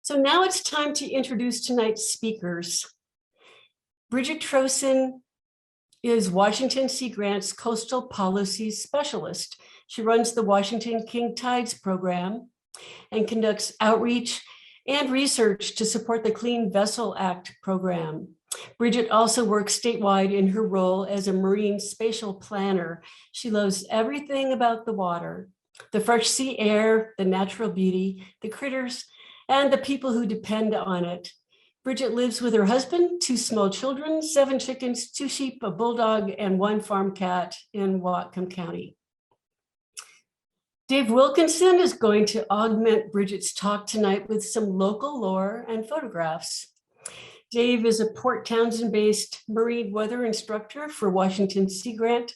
So now it's time to introduce tonight's speakers. Bridget Trosin is Washington SeaGrant's Coastal Policy Specialist. She runs the Washington King Tides program and conducts outreach and research to support the Clean Vessel Act program. Bridget also works statewide in her role as a marine spatial planner. She loves everything about the water, the fresh sea air, the natural beauty, the critters, and the people who depend on it. Bridget lives with her husband, 2 small children, 7 chickens, 2 sheep, a bulldog, and 1 farm cat in Whatcom County. Dave Wilkinson is going to augment Bridget's talk tonight with some local lore and photographs. Dave is a Port Townsend-based marine weather instructor for Washington SeaGrant,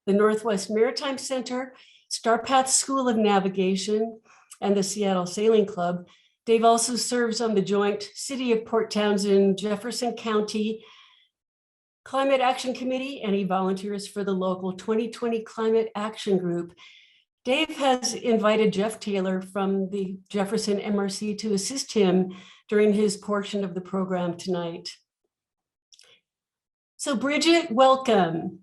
the Northwest Maritime Center, Starpath School of Navigation, and the Seattle Sailing Club. Dave also serves on the joint City of Port Townsend, Jefferson County Climate Action Committee, and he volunteers for the local 2020 Climate Action Group. Dave has invited Jeff Taylor from the Jefferson MRC to assist him during his portion of the program tonight. So Bridget, welcome.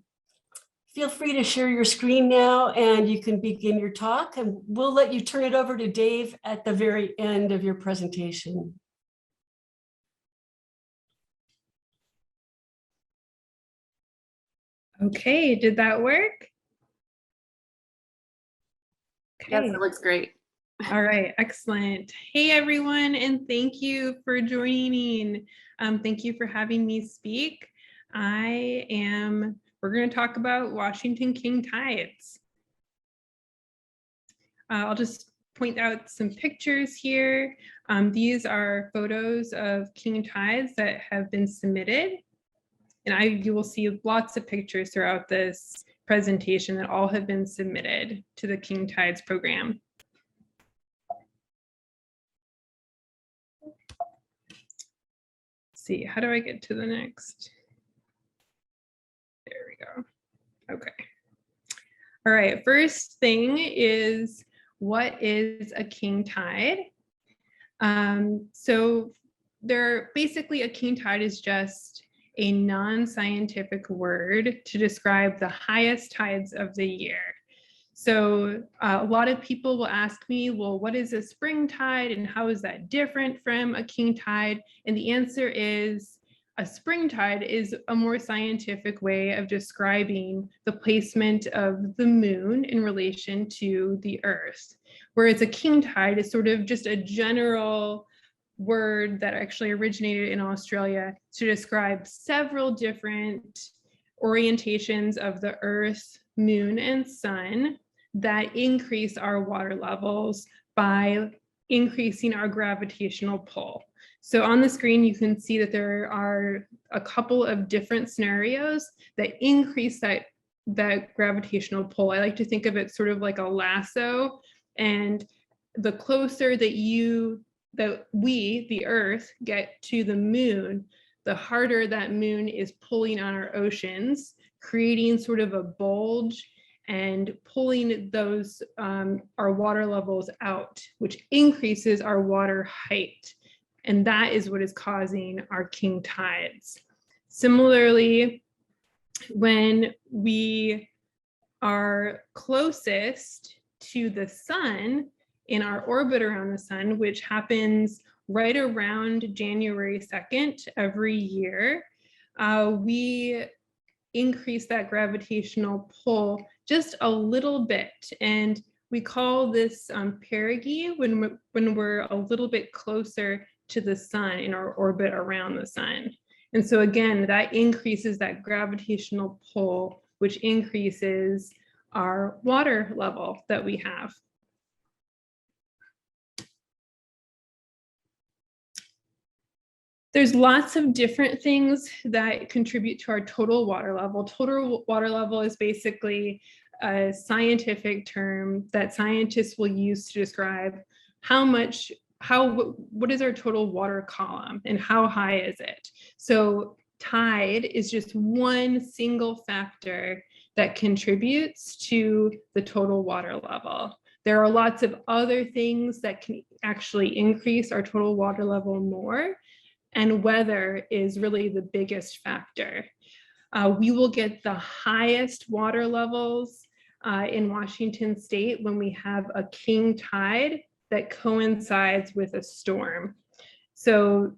Feel free to share your screen now and you can begin your talk, and we'll let you turn it over to Dave at the very end of your presentation. Okay, did that work? Okay. Yes, it looks great. All right, excellent. Hey everyone, and thank you for joining. Thank you for having me speak. We're going to talk about Washington King Tides. I'll just point out some pictures here. These are photos of King Tides that have been submitted. And you will see lots of pictures throughout this presentation that all have been submitted to the King Tides program. Let's see, how do I get to the next? There we go. Okay. All right, first thing is, what is a king tide? So basically a king tide is just a non-scientific word to describe the highest tides of the year. So a lot of people will ask me, well, what is a spring tide and how is that different from a king tide? And the answer is, a spring tide is a more scientific way of describing the placement of the moon in relation to the earth, whereas a king tide is sort of just a general word that actually originated in Australia to describe several different orientations of the earth, moon, and sun that increase our water levels by increasing our gravitational pull. So on the screen, you can see that there are a couple of different scenarios that increase that gravitational pull. I like to think of it sort of like a lasso, and the closer that we, the Earth, get to the moon, the harder that moon is pulling on our oceans, creating sort of a bulge and pulling those our water levels out, which increases our water height. And that is what is causing our king tides. Similarly, when we are closest to the sun in our orbit around the sun, which happens right around January 2nd every year, we increase that gravitational pull just a little bit. And we call this perigee when we're a little bit closer to the sun in our orbit around the sun. And so again, that increases that gravitational pull, which increases our water level that we have. There's lots of different things that contribute to our total water level. Total water level is basically a scientific term that scientists will use to describe what is our total water column and how high is it. So tide is just one single factor that contributes to the total water level. There are lots of other things that can actually increase our total water level more, and weather is really the biggest factor. We will get the highest water levels in Washington State when we have a king tide that coincides with a storm. So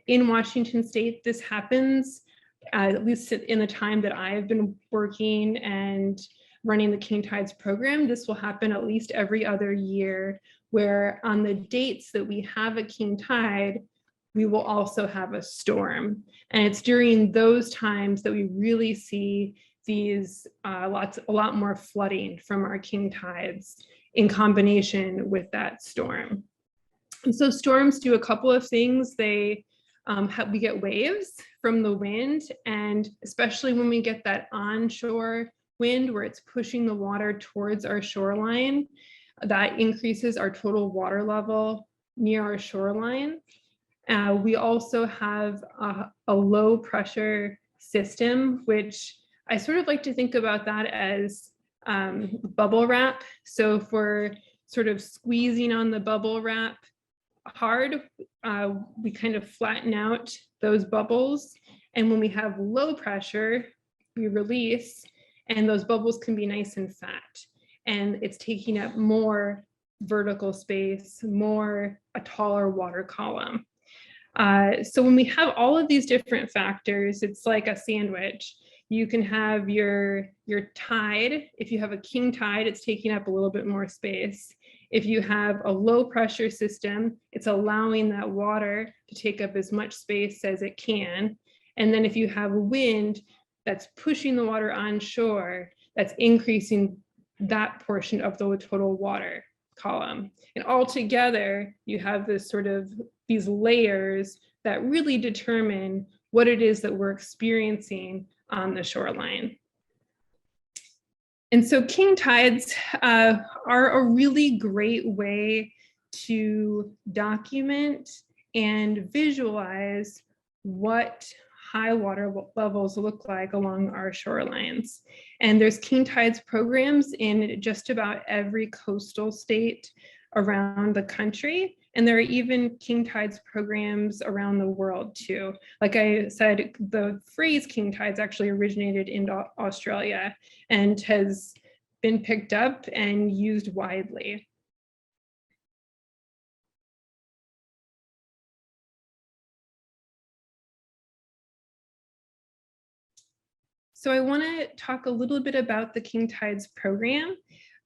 in Washington State, this happens, at least in the time that I have been working and running the King Tides program, this will happen at least every other year, where on the dates that we have a king tide, we will also have a storm. And it's during those times that we really see these a lot more flooding from our king tides in combination with that storm. And so storms do a couple of things. We get waves from the wind, and especially when we get that onshore wind where it's pushing the water towards our shoreline, that increases our total water level near our shoreline. We also have a low pressure system, which I sort of like to think about that as bubble wrap. So if we're sort of squeezing on the bubble wrap hard, we kind of flatten out those bubbles. And when we have low pressure, we release, and those bubbles can be nice and fat. And it's taking up more vertical space, a taller water column. So when we have all of these different factors, it's like a sandwich. You can have your tide. If you have a king tide, it's taking up a little bit more space. If you have a low pressure system, it's allowing that water to take up as much space as it can. And then if you have wind that's pushing the water onshore, that's increasing that portion of the total water column. And all together, you have this sort of these layers that really determine what it is that we're experiencing on the shoreline. And so king tides are a really great way to document and visualize what high water levels look like along our shorelines. And there's king tides programs in just about every coastal state around the country. And there are even king tides programs around the world too. Like I said, the phrase king tides actually originated in Australia and has been picked up and used widely. So I want to talk a little bit about the King Tides program.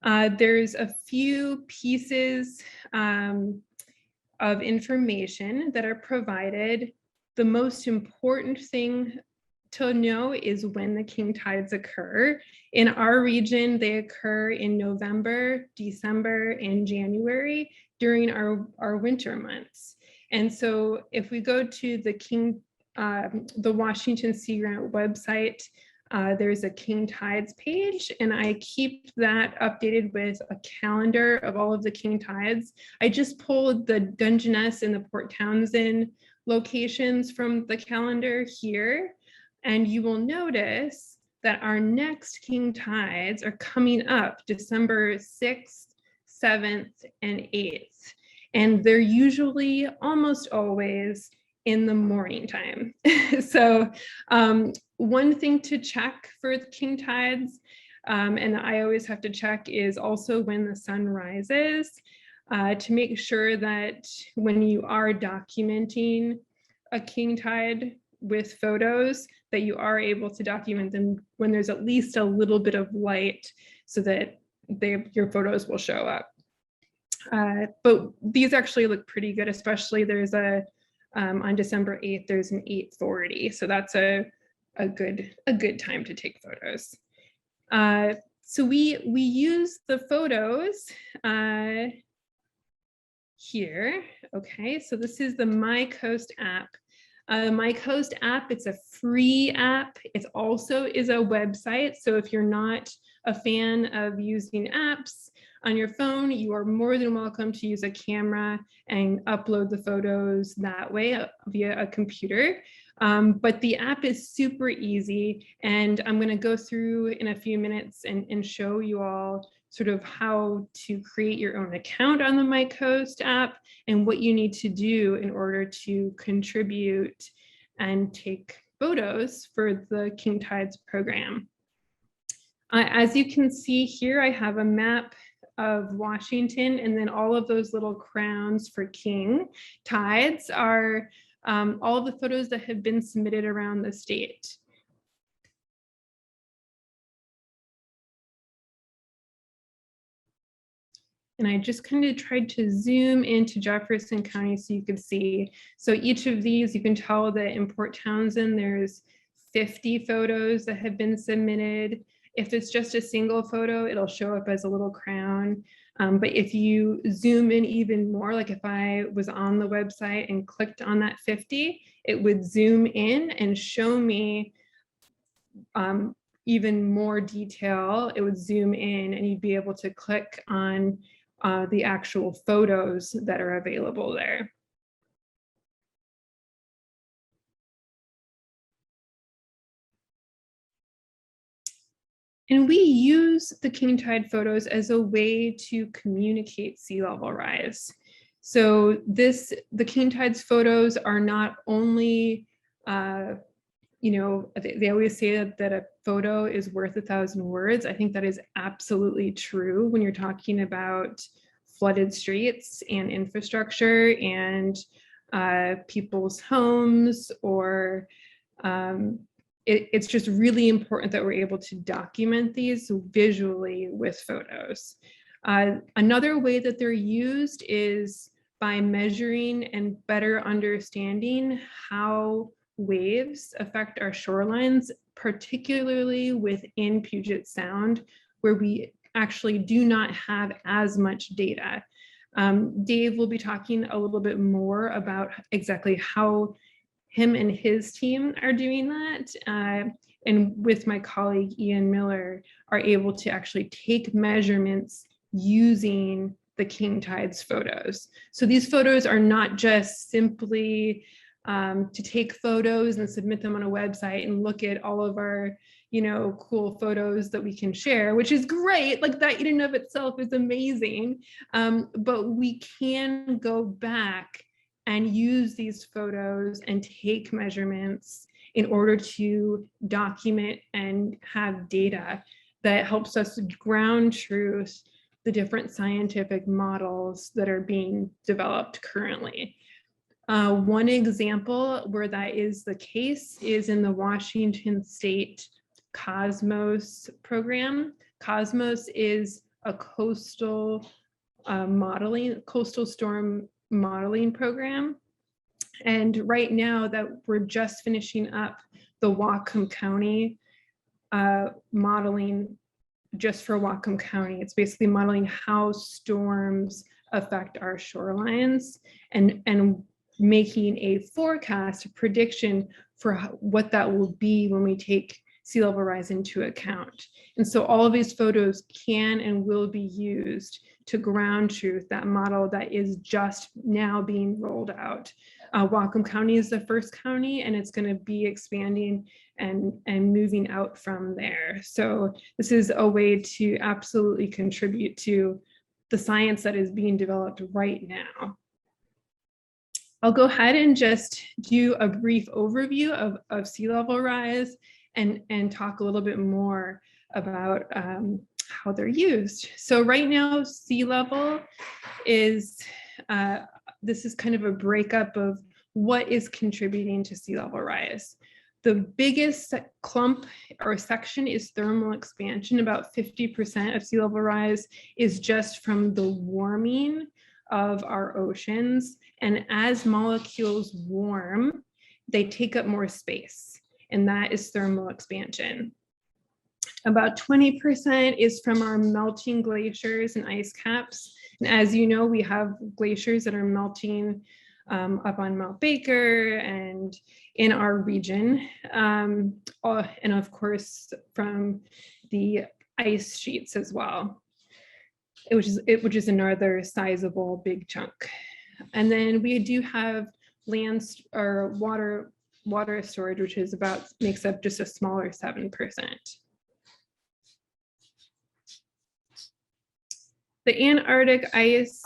There's a few pieces of information that are provided. The most important thing to know is when the king tides occur. In our region, they occur in November, December, and January during our winter months. And so if we go to the Washington Sea Grant website, there's a King Tides page, and I keep that updated with a calendar of all of the King Tides. I just pulled the Dungeness and the Port Townsend locations from the calendar here, and you will notice that our next King Tides are coming up December 6th, 7th, and 8th. And they're usually almost always in the morning time. So one thing to check for the king tides, and I always have to check, is also when the sun rises, to make sure that when you are documenting a king tide with photos, that you are able to document them when there's at least a little bit of light so that your photos will show up. But these actually look pretty good, especially there's on December 8th, there's an 8:40. So that's a good time to take photos. So we use the photos here. Okay, so this is the MyCoast app. MyCoast app, it's a free app. It also is a website. So if you're not a fan of using apps on your phone, you are more than welcome to use a camera and upload the photos that way via a computer. But the app is super easy, and I'm going to go through in a few minutes and show you all sort of how to create your own account on the MyCoast app and what you need to do in order to contribute and take photos for the King Tides program. As you can see here, I have a map of Washington, and then all of those little crowns for King Tides are all of the photos that have been submitted around the state. And I just kind of tried to zoom into Jefferson County so you could see. So each of these, you can tell that in Port Townsend, there's 50 photos that have been submitted. If it's just a single photo, it'll show up as a little crown. But if you zoom in even more, like if I was on the website and clicked on that 50, it would zoom in and show me even more detail. It would zoom in and you'd be able to click on the actual photos that are available there. And we use the king tide photos as a way to communicate sea level rise. So the king tides photos are not only, they always say that a photo is worth 1,000 words. I think that is absolutely true when you're talking about flooded streets and infrastructure and people's homes, or it's just really important that we're able to document these visually with photos. Another way that they're used is by measuring and better understanding how waves affect our shorelines, particularly within Puget Sound, where we actually do not have as much data. Dave will be talking a little bit more about exactly how him and his team are doing that. And with my colleague, Ian Miller, are able to actually take measurements using the king tides photos. So these photos are not just simply to take photos and submit them on a website and look at all of our, cool photos that we can share, which is great. Like that in and of itself is amazing. But we can go back and use these photos and take measurements in order to document and have data that helps us ground truth the different scientific models that are being developed currently. One example where that is the case is in the Washington State Cosmos program. Cosmos is a coastal storm modeling program. And right now that we're just finishing up the Whatcom County modeling just for Whatcom County. It's basically modeling how storms affect our shorelines and making a forecast, a prediction for what that will be when we take sea level rise into account. And so all of these photos can and will be used to ground truth that model that is just now being rolled out. Whatcom County is the first county, and it's going to be expanding and moving out from there. So this is a way to absolutely contribute to the science that is being developed right now. I'll go ahead and just do a brief overview of sea level rise and talk a little bit more about how they're used. So right now, sea level is, this is kind of a breakup of what is contributing to sea level rise. The biggest clump or section is thermal expansion. About 50% of sea level rise is just from the warming of our oceans. And as molecules warm, they take up more space, and that is thermal expansion. About 20% is from our melting glaciers and ice caps. And as you know, we have glaciers that are melting up on Mount Baker and in our region. And of course, from the ice sheets as well, which is another sizable big chunk. And then we do have land or water water storage, which is makes up just a smaller 7%. The Antarctic ice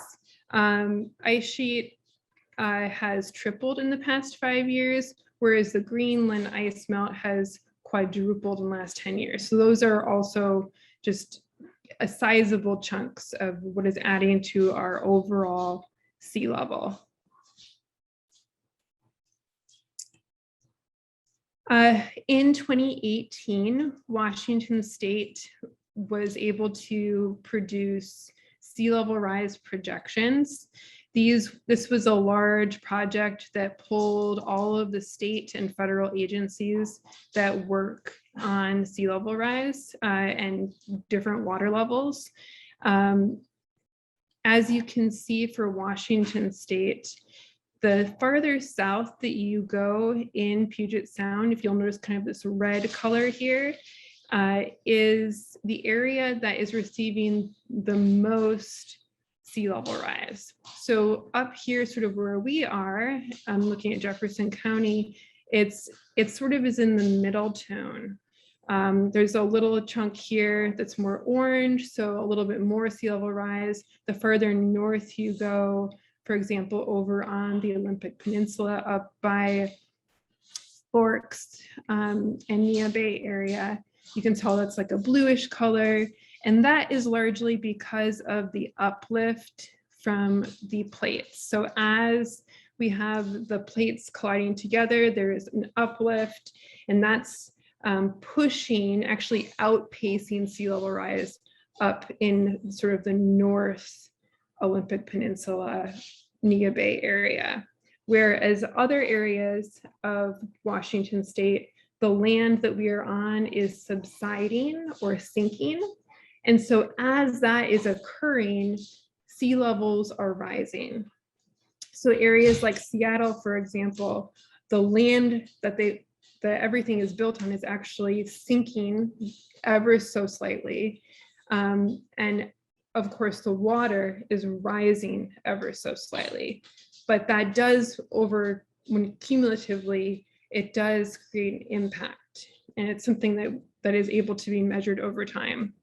sheet has tripled in the past 5 years, whereas the Greenland ice melt has quadrupled in the last 10 years. So those are also just a sizable chunks of what is adding to our overall sea level. In 2018, Washington State was able to produce sea level rise projections. This was a large project that pulled all of the state and federal agencies that work on sea level rise and different water levels. As you can see for Washington State, the farther south that you go in Puget Sound, if you'll notice kind of this red color here, is the area that is receiving the most sea level rise. So up here, sort of where we are, I'm looking at Jefferson County, it sort of is in the middle tone. There's a little chunk here that's more orange, so a little bit more sea level rise. The further north you go, for example, over on the Olympic Peninsula up by Forks and Neah Bay area, you can tell that's like a bluish color. And that is largely because of the uplift from the plates. So as we have the plates colliding together, there is an uplift, and that's pushing, actually outpacing sea level rise up in sort of the North Olympic Peninsula, Neah Bay area. Whereas other areas of Washington State, the land that we are on is subsiding or sinking. And so as that is occurring, sea levels are rising. So areas like Seattle, for example, the land that everything is built on is actually sinking ever so slightly. And of course, the water is rising ever so slightly. But that does when cumulatively, it does create an impact. And it's something that is able to be measured over time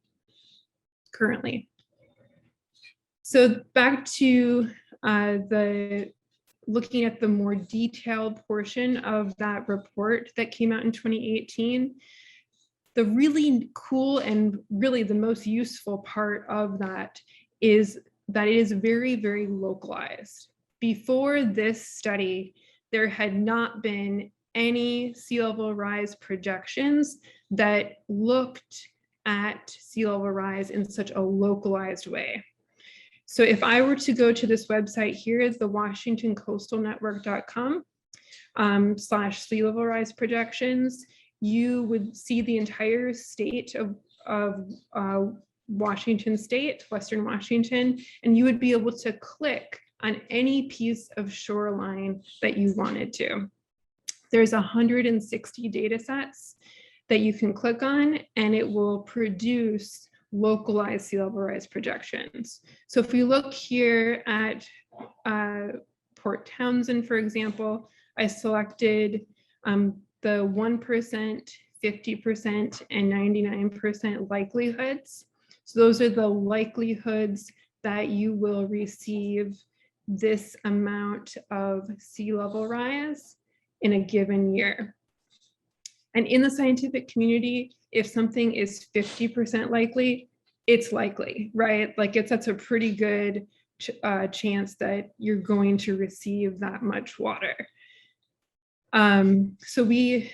currently. So back to looking at the more detailed portion of that report that came out in 2018, the really cool and really the most useful part of that is that it is very, very localized. Before this study, there had not been any sea level rise projections that looked at sea level rise in such a localized way. So if I were to go to this website here, the WashingtonCoastalNetwork.com /sea level rise projections, you would see the entire state of Washington State, Western Washington, and you would be able to click on any piece of shoreline that you wanted to. There's 160 data sets that you can click on, and it will produce localized sea level rise projections. So if we look here at Port Townsend, for example, I selected the 1%, 50%, and 99% likelihoods. So those are the likelihoods that you will receive this amount of sea level rise in a given year. And in the scientific community, if something is 50% likely, it's likely, right? Like that's a pretty good chance that you're going to receive that much water. So we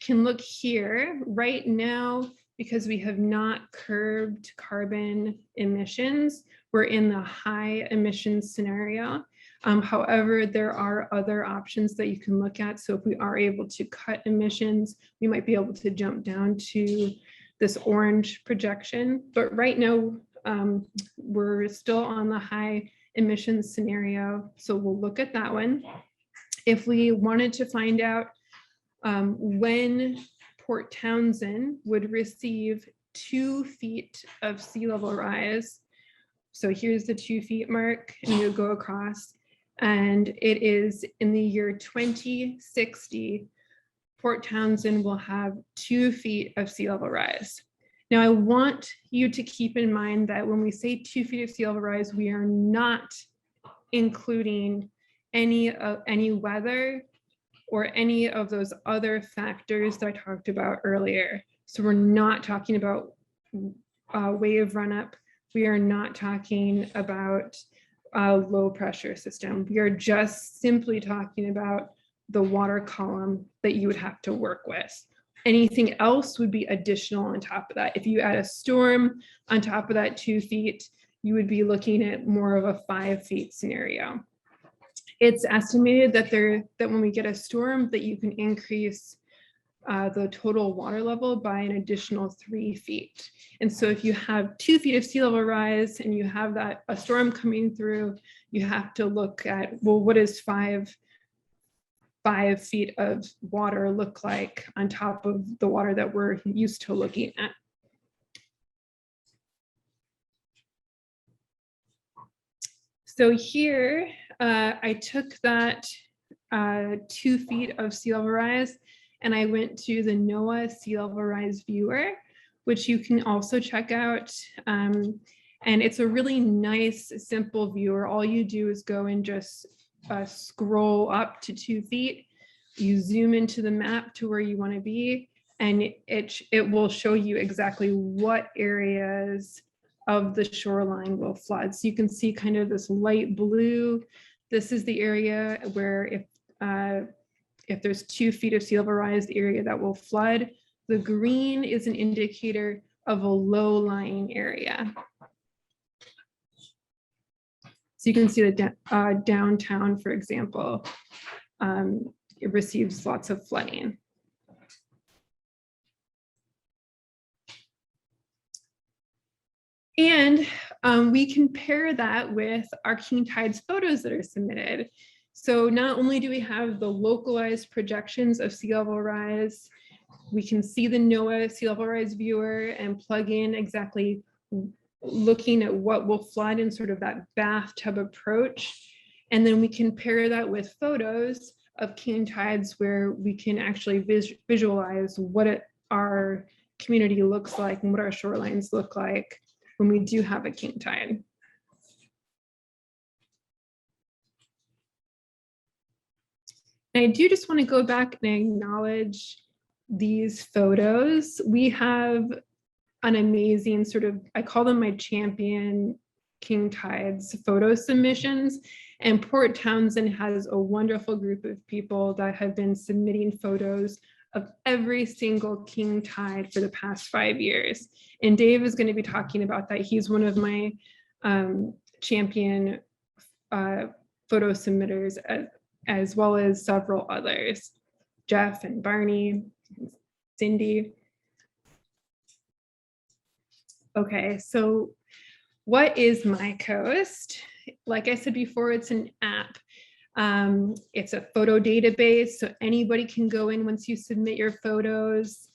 can look here right now, because we have not curbed carbon emissions, we're in the high emissions scenario. However, there are other options that you can look at. So if we are able to cut emissions, we might be able to jump down to this orange projection. But right now, we're still on the high emissions scenario. So we'll look at that one. If we wanted to find out when Port Townsend would receive 2 feet of sea level rise, so here's the 2 feet mark, and you go across, and it is in the year 2060 Port Townsend will have 2 feet of sea level rise. Now, I want you to keep in mind that when we say 2 feet of sea level rise, we are not including any weather or any of those other factors that I talked about earlier. So we're not talking about wave run up. We are not talking about a low pressure system. We are just simply talking about the water column that you would have to work with. Anything else would be additional on top of that. If you add a storm on top of that 2 feet, you would be looking at more of a 5 feet scenario. It's estimated that when we get a storm, that you can increase the total water level by an additional 3 feet. And so if you have 2 feet of sea level rise and you have a storm coming through, you have to look at, well, what does 5 feet of water look like on top of the water that we're used to looking at? So here, I took that 2 feet of sea level rise and I went to the NOAA Sea Level Rise Viewer, which you can also check out. And it's a really nice, simple viewer. All you do is go and just scroll up to 2 feet. You zoom into the map to where you want to be, and it will show you exactly what areas of the shoreline will flood. So you can see kind of this light blue. This is the area where if there's 2 feet of sea level rise, the area that will flood. The green is an indicator of a low-lying area. So you can see the downtown, for example, it receives lots of flooding. And we compare that with our king tides photos that are submitted. So not only do we have the localized projections of sea level rise, we can see the NOAA Sea Level Rise Viewer and plug in exactly looking at what will flood in sort of that bathtub approach. And then we can pair that with photos of king tides where we can actually visualize what our community looks like and what our shorelines look like when we do have a king tide. And I do just want to go back and acknowledge these photos. We have an amazing sort of, I call them my champion king tides photo submissions. And Port Townsend has a wonderful group of people that have been submitting photos of every single king tide for the past 5 years. And Dave is going to be talking about that. He's one of my champion photo submitters, as well as several others, Jeff and Barney, Cindy. Okay, so what is MyCoast? Like I said before, it's an app. It's a photo database, so anybody can go in once you submit your photos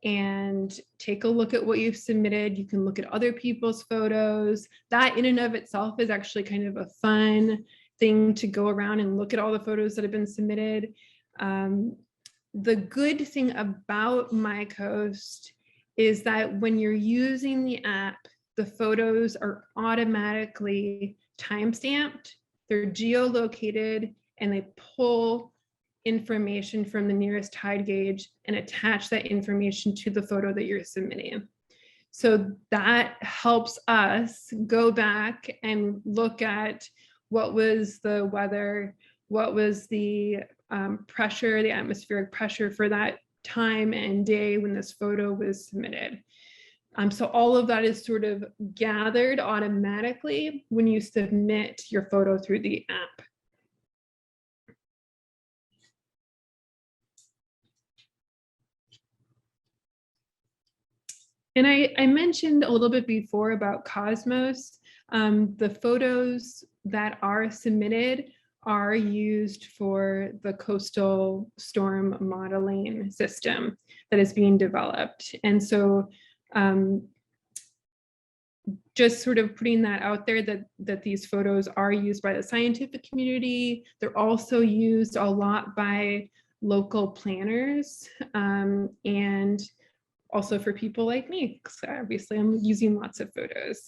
and take a look at what you've submitted. You can look at other people's photos. That in and of itself is actually kind of a fun thing to go around and look at all the photos that have been submitted. The good thing about MyCoast is that when you're using the app, the photos are automatically time-stamped, they're geolocated, and they pull information from the nearest tide gauge and attach that information to the photo that you're submitting. So that helps us go back and look at what was the weather, what was the pressure, the atmospheric pressure for that time and day when this photo was submitted. So all of that is sort of gathered automatically when you submit your photo through the app. And I mentioned a little bit before about Cosmos. The photos that are submitted are used for the coastal storm modeling system that is being developed. And so just sort of putting that out there that these photos are used by the scientific community. They're also used a lot by local planners, and also for people like me, because obviously I'm using lots of photos.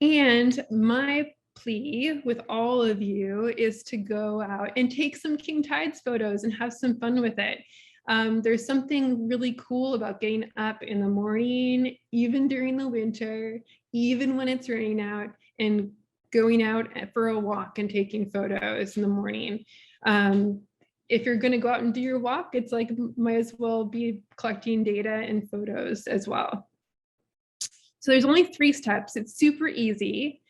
And my plea with all of you is to go out and take some king tides photos and have some fun with it. There's something really cool about getting up in the morning, even during the winter, even when it's raining out, and going out for a walk and taking photos in the morning. If you're going to go out and do your walk, it's like might as well be collecting data and photos as well. So there's only 3 steps. It's super easy.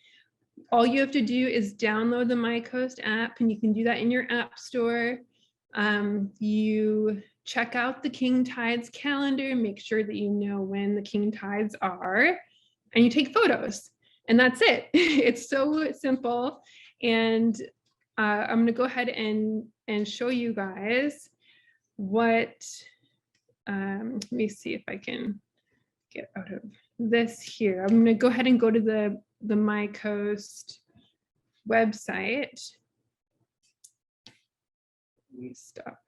All you have to do is download the MyCoast app, and you can do that in your app store. You check out the king tides calendar, make sure that you know when the king tides are, and you take photos, and that's it. It's so simple. And I'm going to go ahead and show you guys what, let me see if I can get out of this here. I'm going to go ahead and go to the MyCoast website. Let me stop.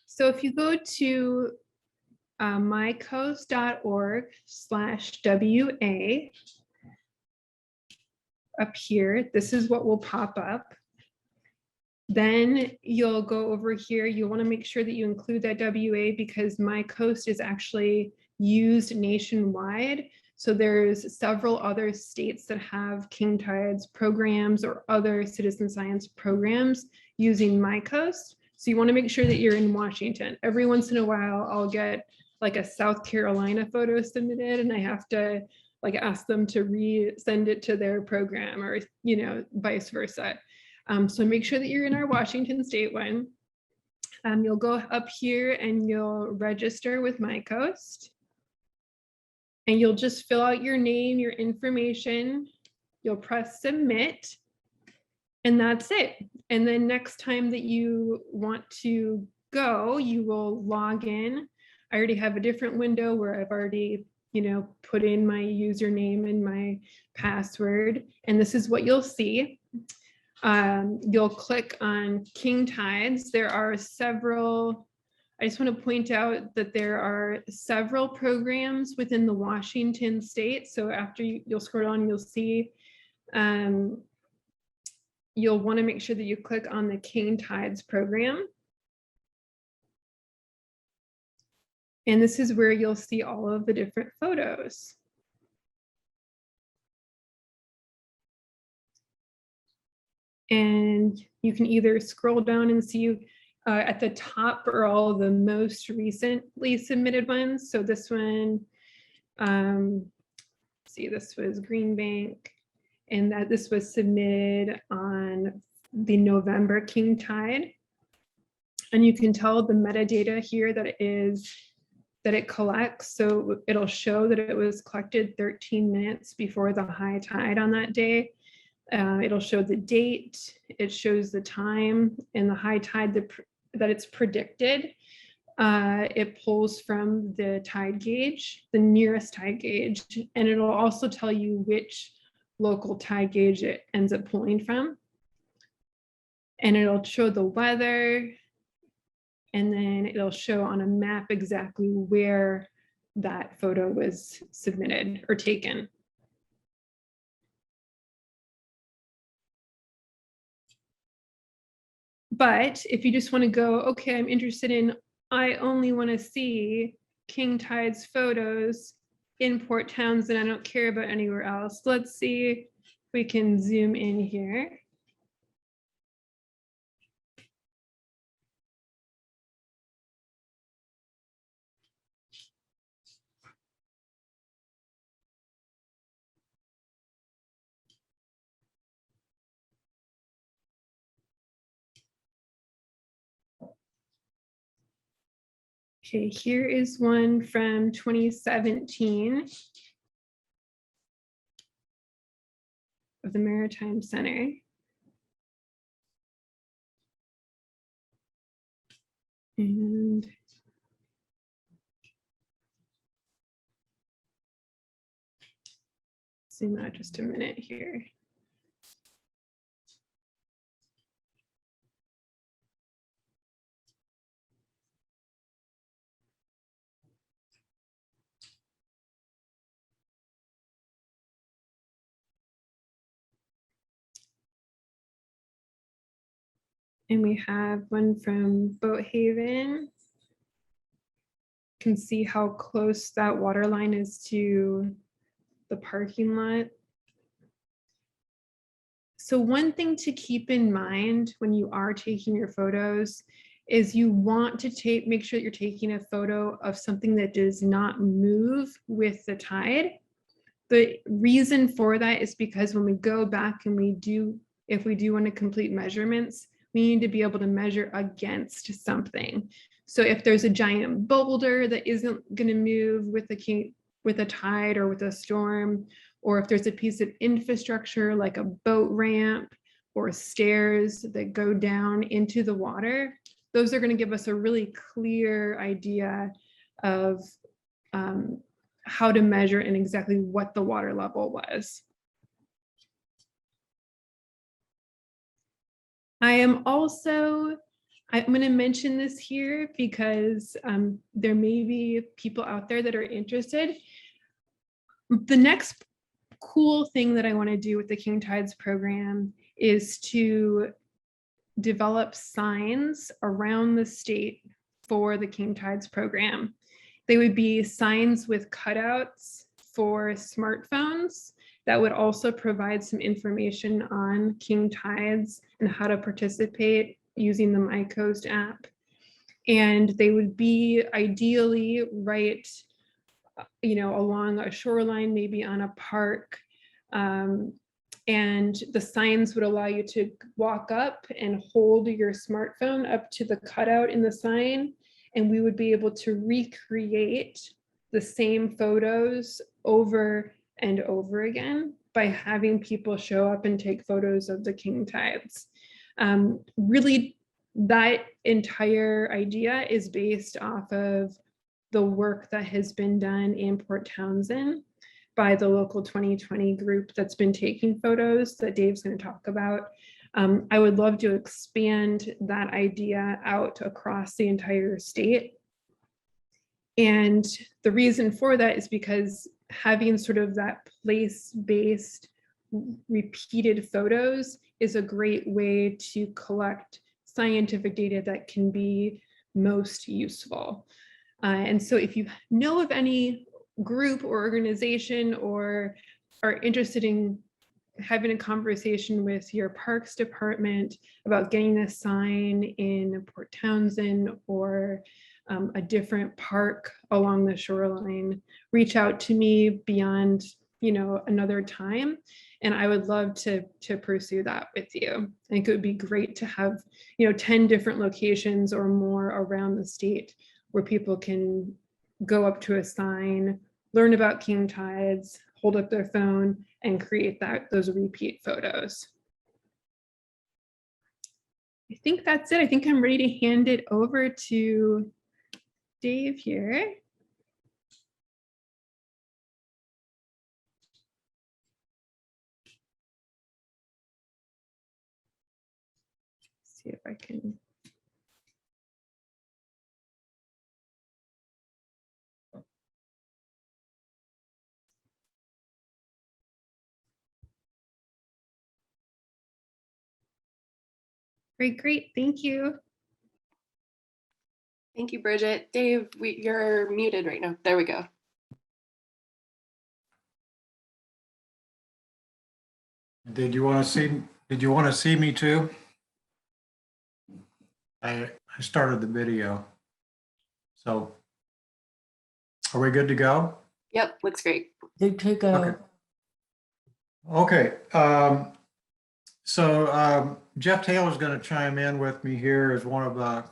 So if you go to mycoast.org/WA, up here, this is what will pop up. Then you'll go over here. You want to make sure that you include that WA because MyCoast is actually used nationwide. So there's several other states that have king tides programs or other citizen science programs using MyCoast. So you want to make sure that you're in Washington. Every once in a while, I'll get like a South Carolina photo submitted, and I have to like ask them to resend it to their program, or vice versa. So make sure that you're in our Washington state one. You'll go up here and you'll register with MyCoast, and you'll just fill out your name, your information. You'll press submit, and that's it. And then next time that you want to go, you will log in. I already have a different window where I've already, put in my username and my password, and this is what you'll see. You'll click on king tides. There are several, I just want to point out that there are several programs within the Washington state. So after you'll scroll on, you'll see, you'll want to make sure that you click on the king tides program. And this is where you'll see all of the different photos. And you can either scroll down and see at the top are all the most recently submitted ones. So this one, see, this was Green Bank, and that this was submitted on the November king tide. And you can tell the metadata here that it collects. So it'll show that it was collected 13 minutes before the high tide on that day. It'll show the date, it shows the time and the high tide that it's predicted. It pulls from the tide gauge, the nearest tide gauge, and it'll also tell you which local tide gauge it ends up pulling from. And it'll show the weather, and then it'll show on a map exactly where that photo was submitted or taken. But if you just want to go, okay, I'm interested in, I only want to see king tides photos in Port Townsend, I don't care about anywhere else. Let's see if we can zoom in here. Okay, here is one from 2017 of the Maritime Center. And zoom out just a minute here. And we have one from Boat Haven. Can see how close that water line is to the parking lot. So one thing to keep in mind when you are taking your photos is you want to make sure that you're taking a photo of something that does not move with the tide. The reason for that is because when we go back and if we do want to complete measurements, we need to be able to measure against something. So if there's a giant boulder that isn't going to move with a tide or with a storm, or if there's a piece of infrastructure like a boat ramp or stairs that go down into the water, those are going to give us a really clear idea of how to measure and exactly what the water level was. I'm going to mention this here because there may be people out there that are interested. The next cool thing that I want to do with the King Tides program is to develop signs around the state for the King Tides program. They would be signs with cutouts for smartphones that would also provide some information on King Tides and how to participate using the MyCoast app. And they would be ideally right, along a shoreline, maybe on a park. And the signs would allow you to walk up and hold your smartphone up to the cutout in the sign, and we would be able to recreate the same photos over and over again by having people show up and take photos of the King Tides. Really, that entire idea is based off of the work that has been done in Port Townsend by the local 2020 group that's been taking photos that Dave's going to talk about. I would love to expand that idea out across the entire state. And the reason for that is because having sort of that place-based repeated photos is a great way to collect scientific data that can be most useful. And so if you know of any group or organization or are interested in having a conversation with your parks department about getting a sign in Port Townsend or a different park along the shoreline, reach out to me beyond, another time. And I would love to pursue that with you. I think it would be great to have, 10 different locations or more around the state where people can go up to a sign, learn about King Tides, hold up their phone, and create those repeat photos. I think that's it. I think I'm ready to hand it over to Dave here. See if I can. Great. Thank you. Thank you, Bridget. Dave, you're muted right now. There we go. Did you want to see me too? I started the video. So are we good to go? Yep, looks great. Good to go. Okay. So Jeff Taylor's going to chime in with me here as one of the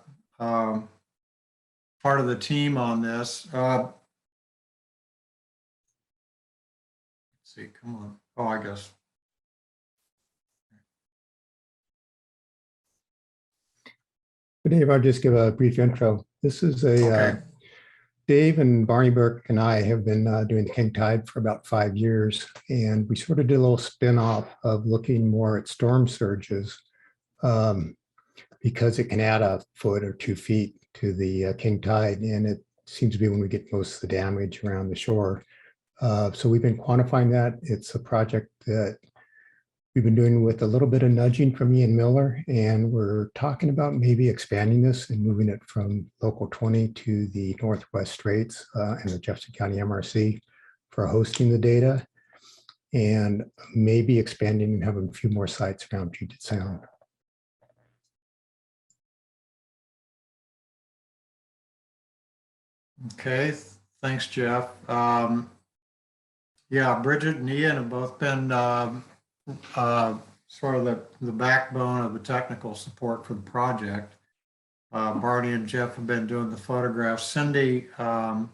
part of the team on this. Let's see, come on. Oh, I guess. Dave, I'll just give a brief intro. This is Okay. Dave and Barney Burke and I have been doing the King Tide for about 5 years, and we sort of did a little spin-off of looking more at storm surges because it can add a foot or 2 feet to the King Tide, and it seems to be when we get most of the damage around the shore. So we've been quantifying that. It's a project that we've been doing with a little bit of nudging from Ian Miller, and we're talking about maybe expanding this and moving it from local 20 to the Northwest Straits and the Jefferson County MRC for hosting the data, and maybe expanding and having a few more sites around Puget Sound. Okay, thanks, Jeff. Yeah, Bridget and Ian have both been sort of the backbone of the technical support for the project. Barney and Jeff have been doing the photographs. Cindy does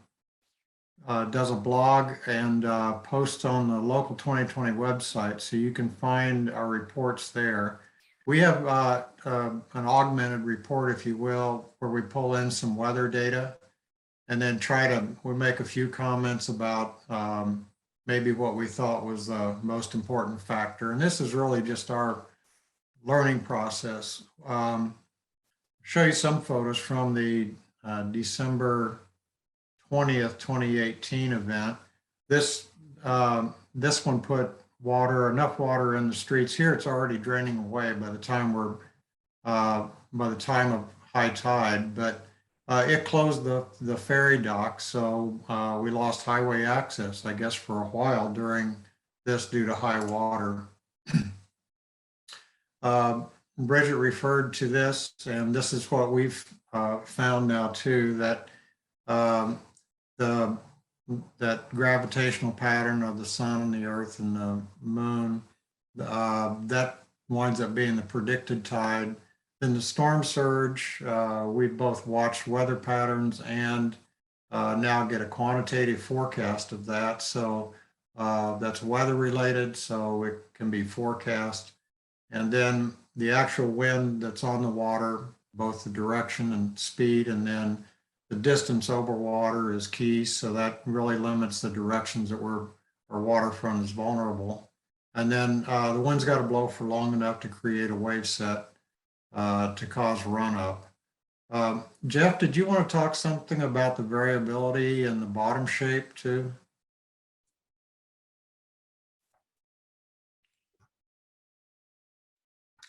a blog and posts on the local 2020 website, so you can find our reports there. We have an augmented report, if you will, where we pull in some weather data and then we make a few comments about maybe what we thought was the most important factor. And this is really just our learning process. Show you some photos from the December 20th, 2018 event. This one put enough water in the streets. Here it's already draining away by the time of high tide, but it closed the ferry dock, so we lost highway access, I guess, for a while during this due to high water. Bridget referred to this, and this is what we've found now too, that that gravitational pattern of the sun and the earth and the moon, that winds up being the predicted tide. Then the storm surge, we both watched weather patterns and now get a quantitative forecast of that. So that's weather related, so it can be forecast. And then the actual wind that's on the water, both the direction and speed, and then the distance over water is key. So that really limits the directions that our waterfront is vulnerable. And then the wind's got to blow for long enough to create a wave set to cause run up. Jeff, did you want to talk something about the variability and the bottom shape too?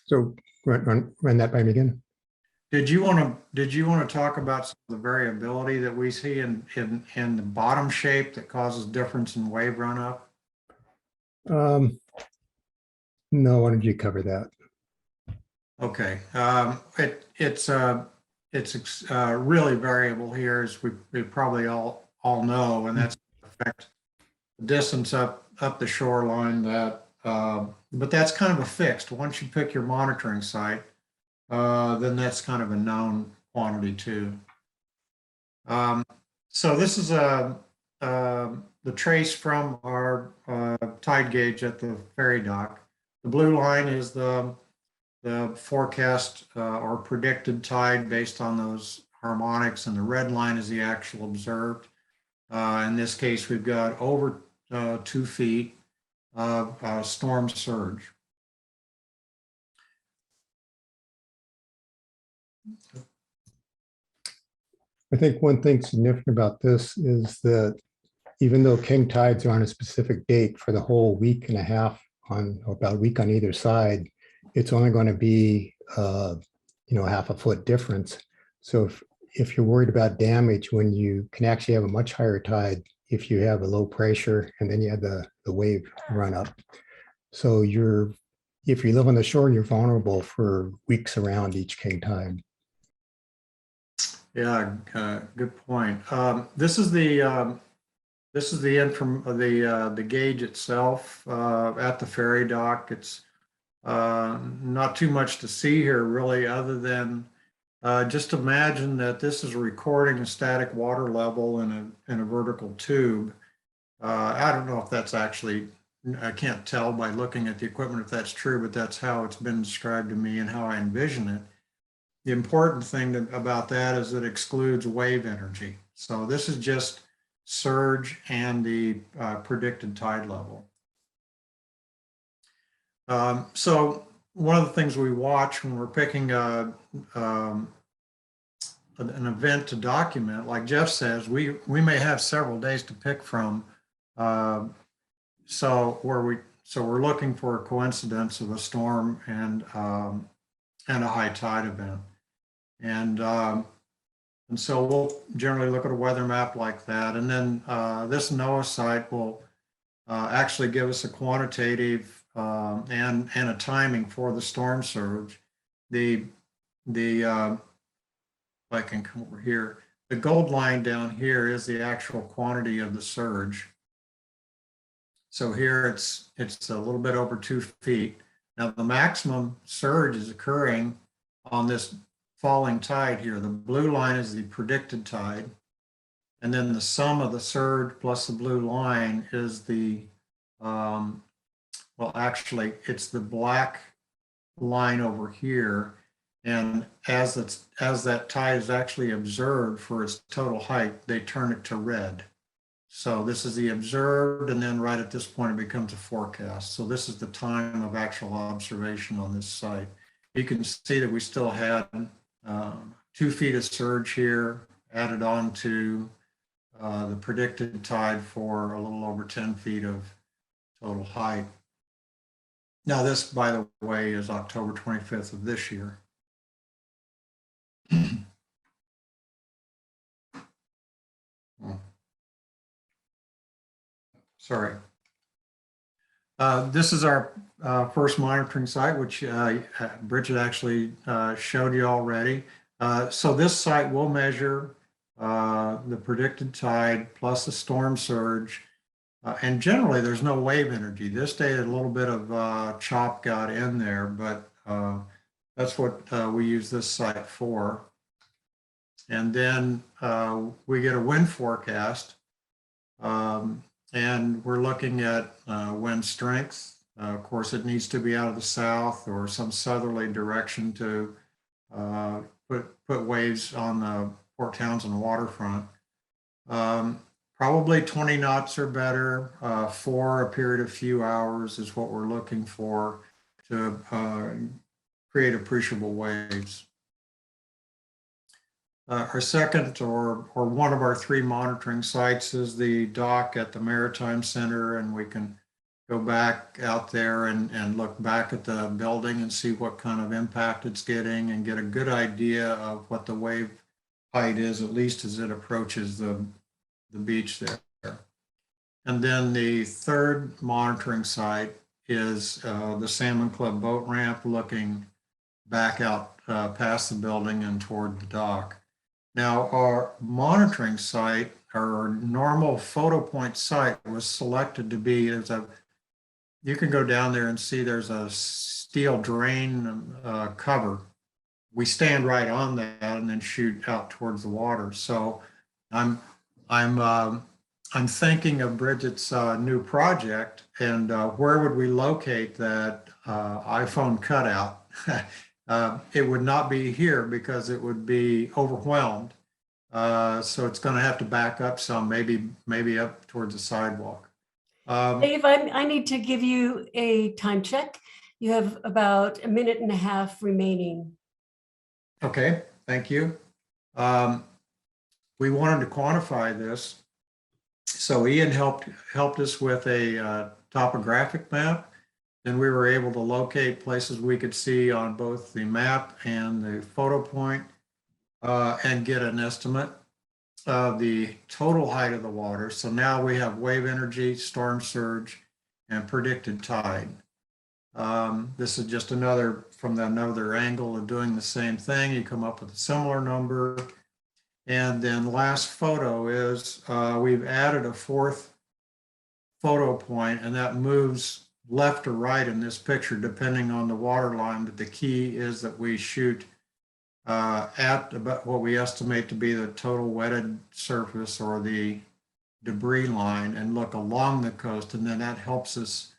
So run that by me again. Did you want to talk about some of the variability that we see in the bottom shape that causes difference in wave run up? No, why don't you cover that? Okay, it's really variable here, as we probably all know, and that's affect the distance up the shoreline. But that's kind of a fixed. Once you pick your monitoring site, then that's kind of a known quantity too. So this is the trace from our tide gauge at the ferry dock. The blue line is the forecast or predicted tide based on those harmonics, and the red line is the actual observed. In this case, we've got over 2 feet of storm surge. I think one thing significant about this is that even though king tides are on a specific date for the whole week and a half, about a week on either side, it's only going to be half a foot difference. So if you're worried about damage, when you can actually have a much higher tide if you have a low pressure and then you have the wave run up. So if you live on the shore, you're vulnerable for weeks around each king tide. Yeah, good point. This is the gauge itself at the ferry dock. It's not too much to see here really, other than just imagine that this is recording a static water level in a vertical tube. I don't know if that's actually, I can't tell by looking at the equipment if that's true, but that's how it's been described to me and how I envision it. the important thing about that is it excludes wave energy. So this is just surge and the predicted tide level. So one of the things we watch when we're picking an event to document, like Jeff says, we may have several days to pick from. So we're looking for a coincidence of a storm and a high tide event. And so we'll generally look at a weather map like that. And then this NOAA site will actually give us a quantitative and a timing for the storm surge. If I can come over here, the gold line down here is the actual quantity of the surge. So here it's a little bit over 2 feet. Now the maximum surge is occurring on this falling tide here. The blue line is the predicted tide. And then the sum of the surge plus the blue line is the, well, actually it's the black line over here. And as that tide is actually observed for its total height, they turn it to red. So this is the observed, and then right at this point, it becomes a forecast. So this is the time of actual observation on this site. You can see that we still had 2 feet of surge here added on to the predicted tide for a little over 10 feet of total height. Now this, by the way, is October 25th of this year. Sorry. This is our first monitoring site, which Bridget actually showed you already. So this site will measure the predicted tide plus the storm surge. And generally, there's no wave energy. This day, a little bit of chop got in there, but that's what we use this site for. And then we get a wind forecast. And we're looking at wind strength. Of course, it needs to be out of the south or some southerly direction to put waves on the Port Townsend waterfront. Probably 20 knots or better for a period of few hours is what we're looking for to create appreciable waves. Our second or one of our 3 monitoring sites is the dock at the Maritime Center, and we can go back out there and look back at the building and see what kind of impact it's getting and get a good idea of what the wave height is, at least as it approaches the beach there. And then the third monitoring site is the Salmon Club boat ramp looking back out past the building and toward the dock. Now, our monitoring site, our normal photo point site was selected to be, you can go down there and see there's a steel drain cover. We stand right on that and then shoot out towards the water. So I'm thinking of Bridget's new project and where would we locate that iPhone cutout? It would not be here because it would be overwhelmed. So it's going to have to back up some, maybe up towards the sidewalk. Dave, I need to give you a time check. You have about 1.5 minutes remaining. Okay, thank you. We wanted to quantify this. So Ian helped us with a topographic map. Then we were able to locate places we could see on both the map and the photo point and get an estimate of the total height of the water. So now we have wave energy, storm surge, and predicted tide. This is just another angle of doing the same thing. You come up with a similar number. And then last photo is we've added a 4th photo point, and that moves left or right in this picture, depending on the water line. But the key is that we shoot at about what we estimate to be the total wetted surface or the debris line and look along the coast. And then that helps us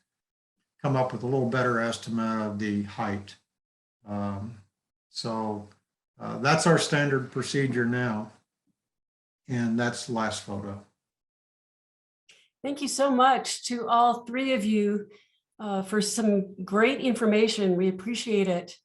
come up with a little better estimate of the height. That's our standard procedure now. And that's the last photo. Thank you so much to all three of you for some great information. We appreciate it.